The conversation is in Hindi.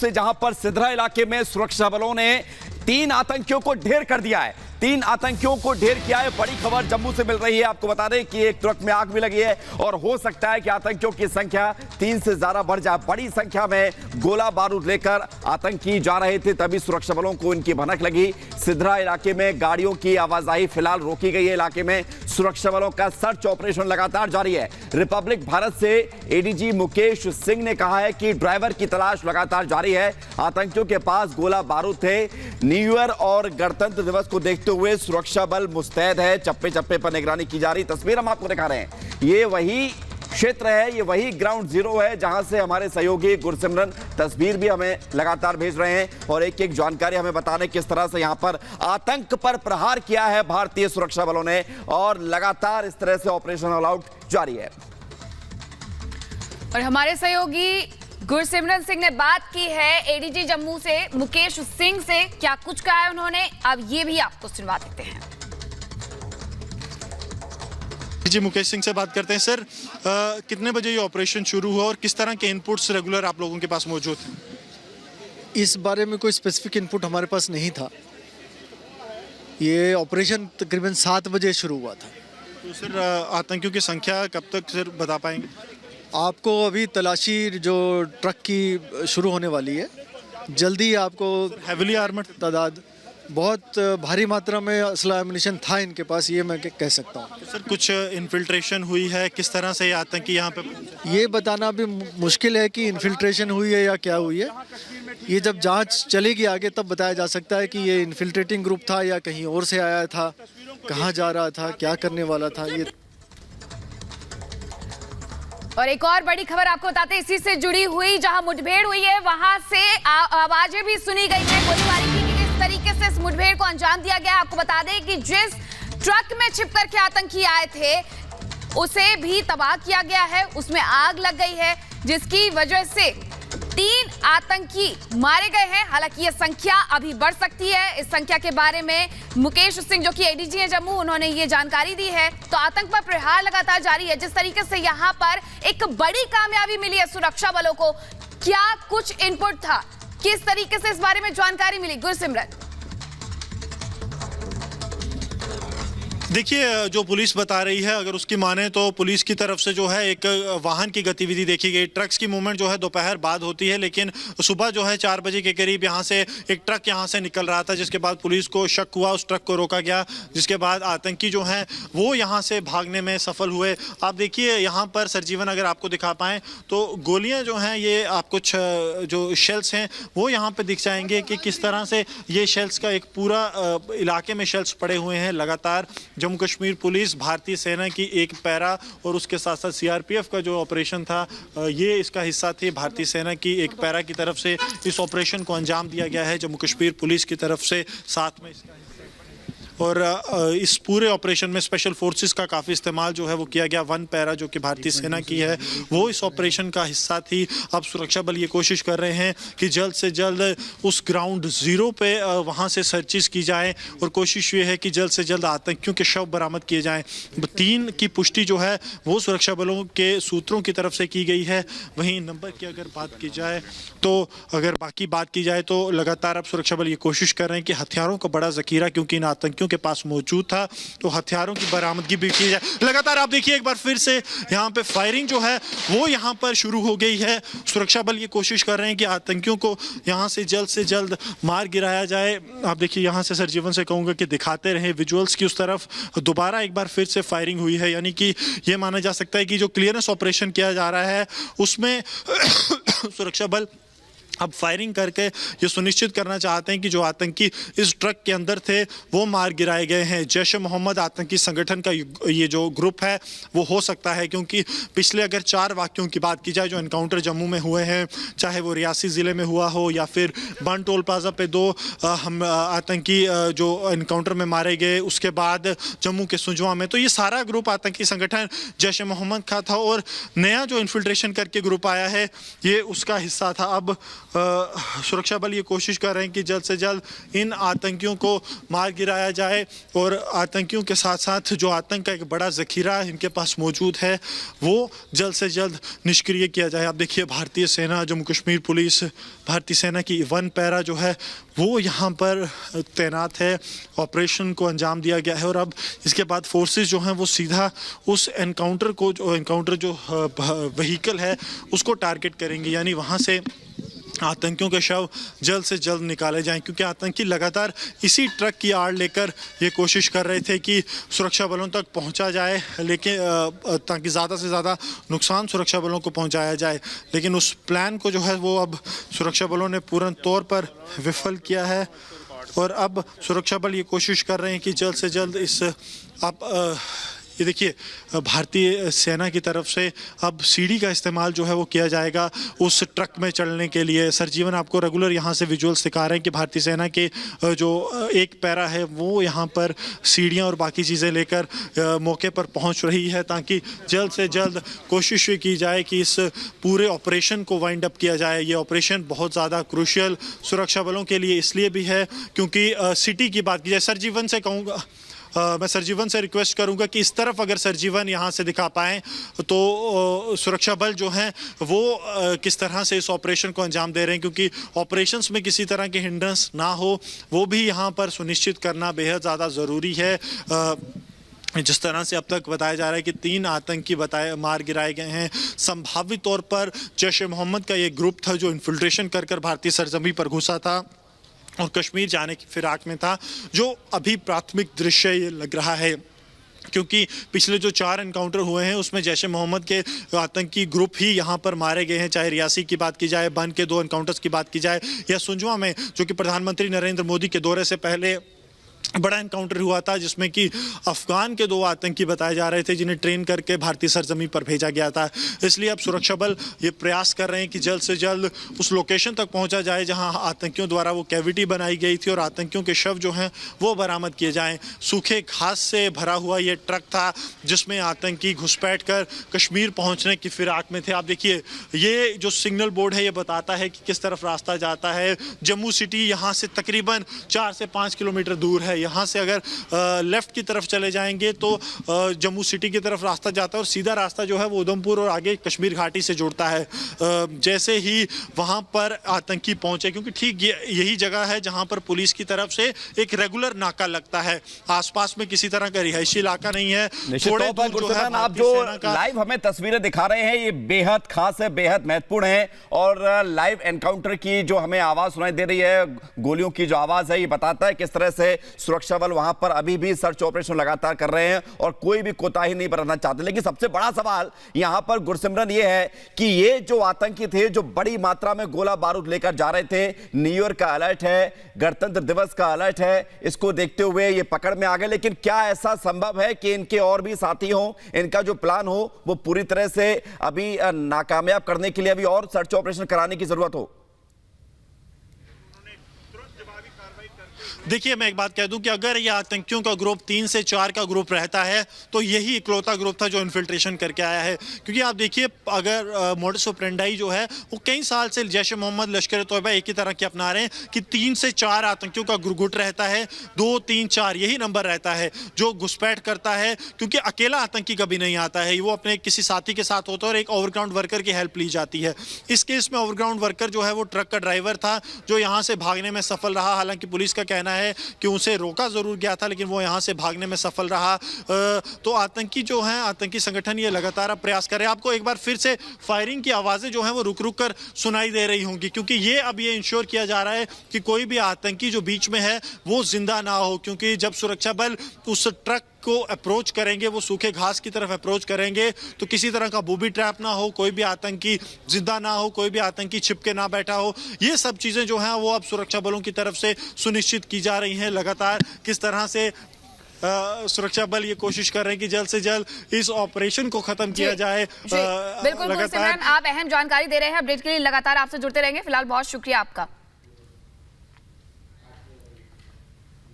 से जहां पर सिधरा इलाके में सुरक्षा बलों ने 3 आतंकियों को ढेर कर दिया है। 3 आतंकियों को ढेर किया है। बड़ी खबर जम्मू से मिल रही है। आपको बता दें कि एक ट्रक में आग भी लगी है और हो सकता है कि आतंकियों की संख्या 3 से ज्यादा बढ़ जाए। बड़ी संख्या में गोला बारूद लेकर आतंकी जा रहे थे, तभी सुरक्षा बलों को इनकी भनक लगी। सिधरा इलाके में गाड़ियों की आवाजाही फिलहाल रोकी गई है। इलाके में सुरक्षा बलों का सर्च ऑपरेशन लगातार जारी है। रिपब्लिक भारत से एडीजी मुकेश सिंह ने कहा है कि ड्राइवर की तलाश लगातार जारी है। आतंकियों के पास गोला बारूद थे। न्यू ईयर और गणतंत्र दिवस को देखते हुए सुरक्षा बल मुस्तैद है। चप्पे चप्पे पर निगरानी की जा रही। तस्वीर हम आपको दिखा रहे हैं। ये वही क्षेत्र है, ये वही ग्राउंड जीरो है जहां से हमारे सहयोगी गुरसिमरन तस्वीर भी हमें लगातार भेज रहे हैं और एक एक जानकारी हमें बता रहे किस तरह से यहां पर आतंक पर प्रहार किया है भारतीय सुरक्षा बलों ने और लगातार इस तरह से ऑपरेशन ऑल आउट जारी है। और हमारे सहयोगी गुरसिमरन सिंह ने बात की है एडीजी जम्मू से मुकेश सिंह से। क्या कुछ कहा है उन्होंने, अब ये भी आपको सुनवा देते हैं। जी, मुकेश सिंह से बात करते हैं। सर, कितने बजे ये ऑपरेशन शुरू हुआ और किस तरह के इनपुट्स रेगुलर आप लोगों के पास मौजूद हैं? इस बारे में कोई स्पेसिफिक इनपुट हमारे पास नहीं था। ये ऑपरेशन तकरीबन 7 बजे शुरू हुआ था। तो सर, आतंकियों की संख्या कब तक सर बता पाएंगे? आपको अभी तलाशी जो ट्रक की शुरू होने वाली है, जल्दी आपको हेविली आर्मर्ड तादाद, बहुत भारी मात्रा में असला एमिनिशन था इनके पास, ये मैं कह सकता हूँ। तो सर, कुछ इन्फिल्ट्रेशन हुई है? किस तरह से ये आतंकी यहाँ पे पहुंचे? ये बताना भी मुश्किल है कि इन्फिल्ट्रेशन हुई है या क्या हुई है। ये जब जांच चलेगी आगे तब बताया जा सकता है कि ये इन्फिल्ट्रेटिंग ग्रुप था या कहीं और से आया था, कहाँ जा रहा था, क्या करने वाला था। ये और एक और बड़ी खबर आपको बताते हैं इसी से जुड़ी हुई, जहां मुठभेड़ हुई है वहां से आवाजें भी सुनी गई है गोलीबारी की। किस तरीके से इस मुठभेड़ को अंजाम दिया गया, आपको बता दें कि जिस ट्रक में छिप करके आतंकी आए थे उसे भी तबाह किया गया है, उसमें आग लग गई है, जिसकी वजह से 3 आतंकी मारे गए हैं। हालांकि यह संख्या अभी बढ़ सकती है। इस संख्या के बारे में मुकेश सिंह, जो कि एडीजी है जम्मू, उन्होंने ये जानकारी दी है। तो आतंक पर प्रहार लगातार जारी है। जिस तरीके से यहां पर एक बड़ी कामयाबी मिली है सुरक्षा बलों को, क्या कुछ इनपुट था, किस तरीके से इस बारे में जानकारी मिली गुरसिमरन? देखिए, जो पुलिस बता रही है अगर उसकी माने तो पुलिस की तरफ से जो है एक वाहन की गतिविधि देखी गई। ट्रक्स की मूवमेंट जो है दोपहर बाद होती है, लेकिन सुबह जो है 4 बजे के करीब यहाँ से एक ट्रक यहाँ से निकल रहा था, जिसके बाद पुलिस को शक हुआ, उस ट्रक को रोका गया, जिसके बाद आतंकी जो हैं वो यहाँ से भागने में सफल हुए। आप देखिए यहाँ पर सरजीवन अगर आपको दिखा पाएँ तो गोलियाँ जो हैं ये आप कुछ जो शेल्स हैं वो यहाँ पर दिख जाएंगे कि किस तरह से ये शेल्स का एक पूरा इलाके में शेल्स पड़े हुए हैं। लगातार जम्मू कश्मीर पुलिस, भारतीय सेना की एक पैरा और उसके साथ साथ सीआरपीएफ का जो ऑपरेशन था ये इसका हिस्सा थी। भारतीय सेना की एक पैरा की तरफ से इस ऑपरेशन को अंजाम दिया गया है, जम्मू कश्मीर पुलिस की तरफ से साथ में इसका और इस पूरे ऑपरेशन में स्पेशल फोर्सेस का काफ़ी इस्तेमाल जो है वो किया गया। 1 पैरा जो कि भारतीय सेना की है वो इस ऑपरेशन का हिस्सा थी। अब सुरक्षा बल ये कोशिश कर रहे हैं कि जल्द से जल्द उस ग्राउंड जीरो पे वहाँ से सर्चिस की जाए और कोशिश ये है कि जल्द से जल्द आतंकियों के शव बरामद किए जाएँ। 3 की पुष्टि जो है वो सुरक्षा बलों के सूत्रों की तरफ से की गई है। वहीं नंबर की अगर बात की जाए तो अगर बाकी बात की जाए तो लगातार अब सुरक्षा बल ये कोशिश कर रहे हैं कि हथियारों का बड़ा जखीरा क्योंकि इन आतंकियों के पास मौजूद था तो हथियारों की बरामदगी भी की जाए। लगातार आप देखिए एक बार फिर से यहाँ पे फायरिंग जो है वो यहाँ पर शुरू हो गई है। सुरक्षा बल ये कोशिश कर रहे हैं कि आतंकियों को यहाँ से जल्द मार गिराया जाए। आप देखिए यहाँ से सरजीवन से कहूँगा कि दिखाते रहे विजुअल्स की उस तरफ दोबारा एक बार फिर से फायरिंग हुई है, यानी कि ये माना जा सकता है कि जो क्लियरेंस ऑपरेशन किया जा रहा है उसमें सुरक्षा बल अब फायरिंग करके ये सुनिश्चित करना चाहते हैं कि जो आतंकी इस ट्रक के अंदर थे वो मार गिराए गए हैं। जैश ए मोहम्मद आतंकी संगठन का ये जो ग्रुप है वो हो सकता है, क्योंकि पिछले अगर 4 वाक़यों की बात की जाए जो एनकाउंटर जम्मू में हुए हैं, चाहे वो रियासी ज़िले में हुआ हो या फिर बन टोल प्लाजा पे 2 हम आतंकी जो एनकाउंटर में मारे गए, उसके बाद जम्मू के सुजवा में, तो ये सारा ग्रुप आतंकी संगठन जैश ए मोहम्मद का था और नया जो इन्फिल्ट्रेशन करके ग्रुप आया है ये उसका हिस्सा था। अब सुरक्षा बल ये कोशिश कर रहे हैं कि जल्द से जल्द इन आतंकियों को मार गिराया जाए और आतंकियों के साथ साथ जो आतंक का एक बड़ा ज़खीरा इनके पास मौजूद है वो जल्द से जल्द निष्क्रिय किया जाए। आप देखिए भारतीय सेना, जम्मू कश्मीर पुलिस, भारतीय सेना की 1 पैरा जो है वो यहाँ पर तैनात है। ऑपरेशन को अंजाम दिया गया है और अब इसके बाद फोर्सेस जो हैं वो सीधा उस एनकाउंटर जो व्हीकल है उसको टारगेट करेंगे, यानी वहाँ से आतंकियों के शव जल्द से जल्द निकाले जाएं, क्योंकि आतंकी लगातार इसी ट्रक की आड़ लेकर ये कोशिश कर रहे थे कि सुरक्षा बलों तक पहुंचा जाए, लेकिन ताकि ज़्यादा से ज़्यादा नुकसान सुरक्षा बलों को पहुंचाया जाए। लेकिन उस प्लान को जो है वो अब सुरक्षा बलों ने पूर्ण तौर पर विफल किया है और अब सुरक्षा बल ये कोशिश कर रहे हैं कि जल्द से जल्द इस ये देखिए भारतीय सेना की तरफ से अब सीढ़ी का इस्तेमाल जो है वो किया जाएगा उस ट्रक में चढ़ने के लिए। सरजीवन आपको रेगुलर यहाँ से विजुअल्स दिखा रहे हैं कि भारतीय सेना के जो 1 पैरा है वो यहाँ पर सीढ़ियाँ और बाकी चीज़ें लेकर मौके पर पहुँच रही है, ताकि जल्द से जल्द कोशिश की जाए कि इस पूरे ऑपरेशन को वाइंड अप किया जाए। ये ऑपरेशन बहुत ज़्यादा क्रूशियल सुरक्षा बलों के लिए इसलिए भी है क्योंकि सिटी की बात की जाए, सरजीवन से कहूँगा, मैं सरजीवन से रिक्वेस्ट करूंगा कि इस तरफ अगर सरजीवन यहाँ से दिखा पाएँ तो सुरक्षा बल जो हैं वो किस तरह से इस ऑपरेशन को अंजाम दे रहे हैं, क्योंकि ऑपरेशंस में किसी तरह की हिंड्रेंस ना हो वो भी यहाँ पर सुनिश्चित करना बेहद ज़्यादा ज़रूरी है। जिस तरह से अब तक बताया जा रहा है कि 3 आतंकी मार गिराए गए हैं। संभावित तौर पर जैश-ए-मोहम्मद का ये ग्रुप था जो इन्फिल्ट्रेशन कर भारतीय सरजमी पर घुसा था और कश्मीर जाने की फिराक में था, जो अभी प्राथमिक दृश्य ये लग रहा है, क्योंकि पिछले जो 4 एनकाउंटर हुए हैं उसमें जैश-ए-मोहम्मद के आतंकी ग्रुप ही यहाँ पर मारे गए हैं। चाहे रियासी की बात की जाए, बन के 2 एनकाउंटर्स की बात की जाए, या सुंजवा में जो कि प्रधानमंत्री नरेंद्र मोदी के दौरे से पहले बड़ा एनकाउंटर हुआ था, जिसमें कि अफगान के 2 आतंकी बताए जा रहे थे जिन्हें ट्रेन करके भारतीय सरजमी पर भेजा गया था। इसलिए अब सुरक्षा बल ये प्रयास कर रहे हैं कि जल्द से जल्द उस लोकेशन तक पहुंचा जाए जहां आतंकियों द्वारा वो कैविटी बनाई गई थी और आतंकियों के शव जो हैं वो बरामद किए जाएं। सूखे घास से भरा हुआ ये ट्रक था जिसमें आतंकी घुसपैठ कर कश्मीर पहुँचने की फिराक में थे। आप देखिए ये जो सिग्नल बोर्ड है ये बताता है कि किस तरफ रास्ता जाता है। जम्मू सिटी यहाँ से तकरीबन 4 से 5 किलोमीटर दूर है। यहाँ से अगर लेफ्ट की तरफ चले जाएंगे तो जम्मू सिटी की तरफ रास्ता जाता है और सीधा रास्ता जो है वो उधमपुर और आगे कश्मीर घाटी से जुड़ता है। जैसे ही वहाँ पर आतंकी पहुँचे, क्योंकि ठीक यही जगह है जहाँ पर पुलिस की तरफ से एक रेगुलर नाका लगता है, आसपास में किसी तरह का रिहायशी इलाका नहीं है। थोड़े दूर जो है आप जो लाइव हमें तस्वीरें दिखा रहे हैं ये बेहद खास है, बेहद महत्वपूर्ण है और लाइव एनकाउंटर की जो हमें आवाज सुनाई दे रही है, गोलियों की जो आवाज है, ये बताता है किस तरह से सुरक्षा बल वहां पर अभी भी सर्च ऑपरेशन लगातार कर रहे हैं और कोई भी कोताही नहीं बरतना चाहते। लेकिन सबसे बड़ा सवाल यहां पर गुरसिमरन ये है कि ये जो आतंकी थे जो बड़ी मात्रा में गोला बारूद लेकर जा रहे थे, न्यू ईयर का अलर्ट है, गणतंत्र दिवस का अलर्ट है, इसको देखते हुए ये पकड़ में आ गए। लेकिन क्या ऐसा संभव है कि इनके और भी साथी हों, इनका जो प्लान हो वो पूरी तरह से अभी नाकामयाब करने के लिए अभी और सर्च ऑपरेशन कराने की जरूरत हो? देखिए मैं एक बात कह दूं कि अगर ये आतंकियों का ग्रुप 3 से 4 का ग्रुप रहता है तो यही इकलौता ग्रुप था जो इन्फिल्ट्रेशन करके आया है। क्योंकि आप देखिए अगर मोडस ऑपरेंडी जो है वो कई साल से जैश-ए-मोहम्मद, लश्कर-ए-तोयबा एक ही तरह की अपना रहे हैं कि 3 से 4 आतंकियों का गुट रहता है, 2, 3, 4 यही नंबर रहता है जो घुसपैठ करता है। क्योंकि अकेला आतंकी कभी नहीं आता है, वो अपने किसी साथी के साथ होता है और एक ओवरग्राउंड वर्कर की हेल्प ली जाती है। इस केस में ओवरग्राउंड वर्कर जो है वो ट्रक का ड्राइवर था जो यहाँ से भागने में सफल रहा। हालांकि पुलिस का कहना है कि उसे रोका जरूर गया था लेकिन वो यहां से भागने में सफल रहा। तो आतंकी जो हैं, आतंकी संगठन ये लगातार अब प्रयास कर रहे हैं। आपको एक बार फिर से फायरिंग की आवाजें जो हैं वो रुक रुक कर सुनाई दे रही होंगी, क्योंकि ये अब ये इंश्योर किया जा रहा है कि कोई भी आतंकी जो बीच में है वो जिंदा ना हो। क्योंकि जब सुरक्षा बल उस ट्रक को अप्रोच करेंगे, वो सूखे घास की तरफ अप्रोच करेंगे, तो किसी तरह का बूबी ट्रैप ना हो, कोई भी आतंकी जिंदा ना हो, कोई भी आतंकी छिपके ना बैठा हो। ये सब चीजें जो हैं वो अब सुरक्षा बलों की तरफ से सुनिश्चित की जा रही हैं। लगातार किस तरह से सुरक्षा बल ये कोशिश कर रहे हैं कि जल्द से जल्द इस ऑपरेशन को खत्म किया जाए। बिल्कुल गुरसिमरन, आप अहम जानकारी दे रहे हैं। अपडेट के लिए लगातार आपसे जुड़ते रहेंगे। फिलहाल बहुत शुक्रिया आपका।